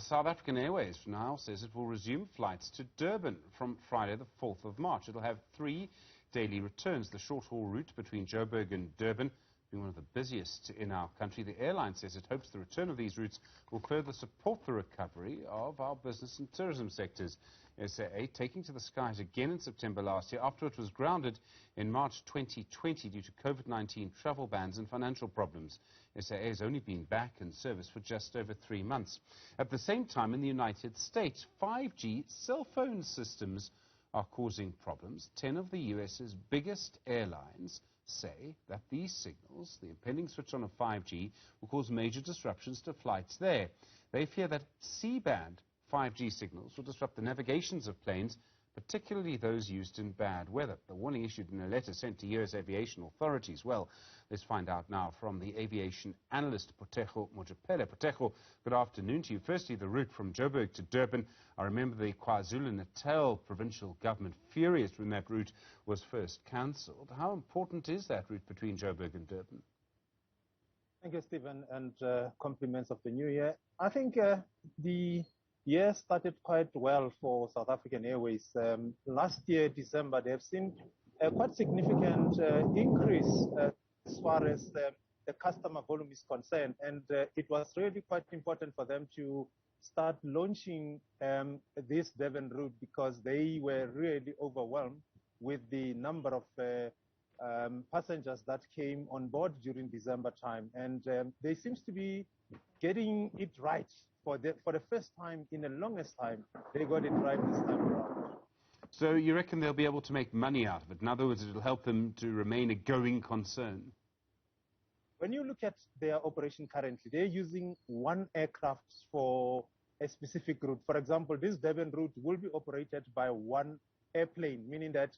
South African Airways now says it will resume flights to Durban from Friday the 4th of March. It'll have 3 daily returns. The short-haul route between Joburg and Durban being one of the busiest in our country. The airline says it hopes the return of these routes will further support the recovery of our business and tourism sectors. SAA taking to the skies again in September last year after it was grounded in March 2020 due to COVID-19 travel bans and financial problems. SAA has only been back in service for just over 3 months. At the same time, in the United States, 5G cell phone systems are causing problems. 10 of the US's biggest airlines say that these signals, the impending switch on of 5G, will cause major disruptions to flights there. They fear that C-band 5G signals will disrupt the navigations of planes, particularly those used in bad weather. The warning issued in a letter sent to US aviation authorities. Well, let's find out now from the aviation analyst, Phutego Mojapele. Phutego, good afternoon to you. Firstly, the route from Joburg to Durban. I remember the KwaZulu-Natal provincial government furious when that route was first cancelled. How important is that route between Joburg and Durban? Thank you, Stephen, and compliments of the new year. I think the year started quite well for South African Airways. Last year, December, they have seen a quite significant increase as far as the customer volume is concerned. And it was really quite important for them to start launching this Durban route because they were really overwhelmed with the number of passengers that came on board during December time. And they seems to be getting it right. For the first time in the longest time, they got it right this time around. So you reckon they'll be able to make money out of it? In other words, it'll help them to remain a going concern? When you look at their operation currently, they're using 1 aircraft for a specific route. For example, this Durban route will be operated by 1 airplane, meaning that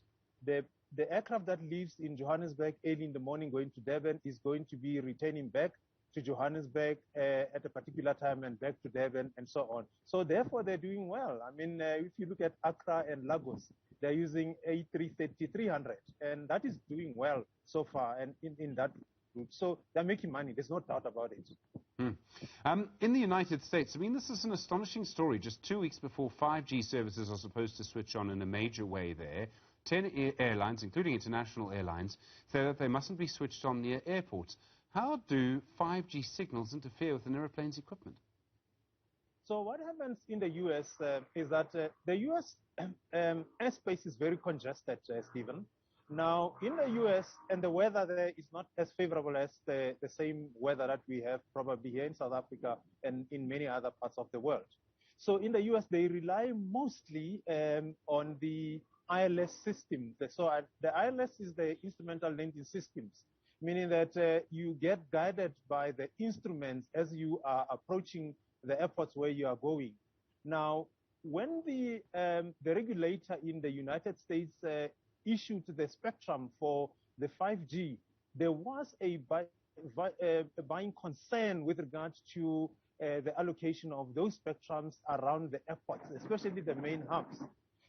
the aircraft that leaves in Johannesburg early in the morning going to Durban is going to be returning back to Johannesburg at a particular time and back to Durban and so on. So therefore, they're doing well. I mean, if you look at Accra and Lagos, they're using A330-300, and that is doing well so far and in that route. So they're making money. There's no doubt about it. In the United States, I mean, this is an astonishing story. Just 2 weeks before 5G services are supposed to switch on in a major way there, 10 airlines, including international airlines, say that they mustn't be switched on near airports. How do 5G signals interfere with an airplane's equipment? So what happens in the U.S. Is that the U.S. airspace is very congested, Stephen. Now, in the U.S., and the weather there is not as favorable as the same weather that we have probably here in South Africa and in many other parts of the world. So in the U.S., they rely mostly on the ILS system. So the ILS is the instrumental landing systems, meaning that you get guided by the instruments as you are approaching the airports where you are going. Now, when the regulator in the United States issued the spectrum for the 5G, there was a buying concern with regards to the allocation of those spectrums around the airports, especially the main hubs.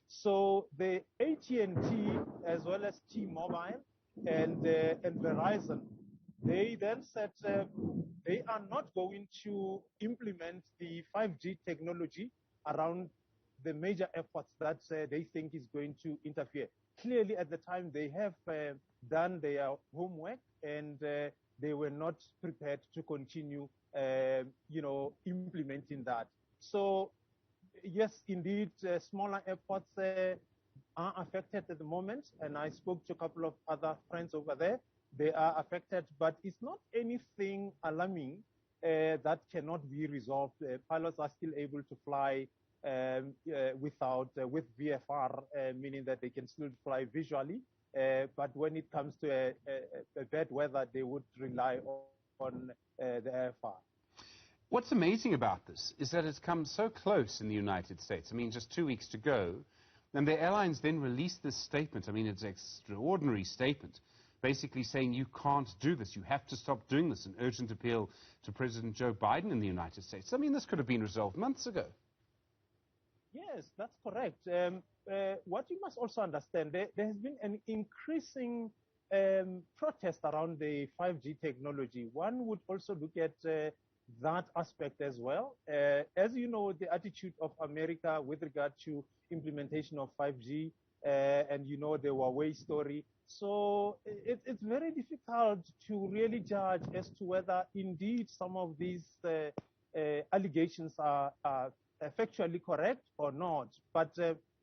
So the AT&T as well as T-Mobile and Verizon, they then said they are not going to implement the 5G technology around the major airports that they think is going to interfere. Clearly, at the time, they have done their homework and they were not prepared to continue, implementing that. So, yes, indeed, smaller airports are affected at the moment, and I spoke to a couple of other friends over there. They are affected, but it's not anything alarming that cannot be resolved. Pilots are still able to fly with VFR, meaning that they can still fly visually. But when it comes to a bad weather, they would rely on the airfare. What's amazing about this is that it's come so close in the United States. I mean, just 2 weeks to go. And the airlines then released this statement. I mean, it's an extraordinary statement, basically saying you can't do this. You have to stop doing this. An urgent appeal to President Joe Biden in the United States. I mean, this could have been resolved months ago. Yes, that's correct. What you must also understand, there has been an increasing protest around the 5G technology. One would also look at that aspect as well. As you know, the attitude of America with regard to implementation of 5G, and you know the Huawei story. So it's very difficult to really judge as to whether indeed some of these allegations are factually correct or not. But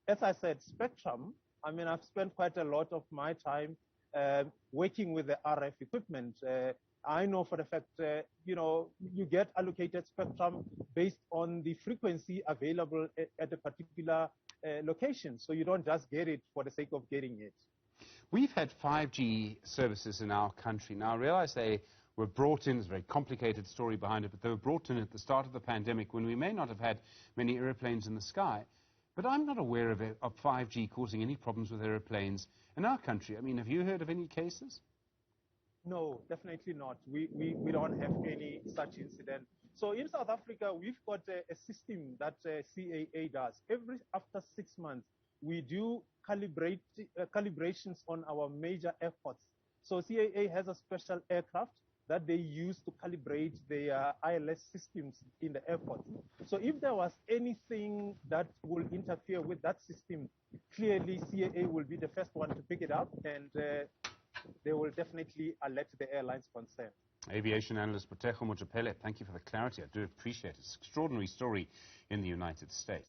as I said, spectrum, I mean, I've spent quite a lot of my time working with the RF equipment. I know for the fact, you know, you get allocated spectrum based on the frequency available at a particular location. So you don't just get it for the sake of getting it. We've had 5G services in our country. Now, I realize they were brought in, there's a very complicated story behind it, but they were brought in at the start of the pandemic when we may not have had many aeroplanes in the sky. But I'm not aware of 5G causing any problems with aeroplanes in our country. I mean, have you heard of any cases? No, definitely not. We don't have any such incident. So in South Africa, we've got a system that CAA does. After 6 months, we do calibrations on our major airports. So CAA has a special aircraft that they use to calibrate their ILS systems in the airport. So if there was anything that will interfere with that system, clearly CAA will be the first one to pick it up, and they will definitely alert the airlines concerned. Aviation analyst Phutego Mojapele, thank you for the clarity. I do appreciate it. It's an extraordinary story in the United States.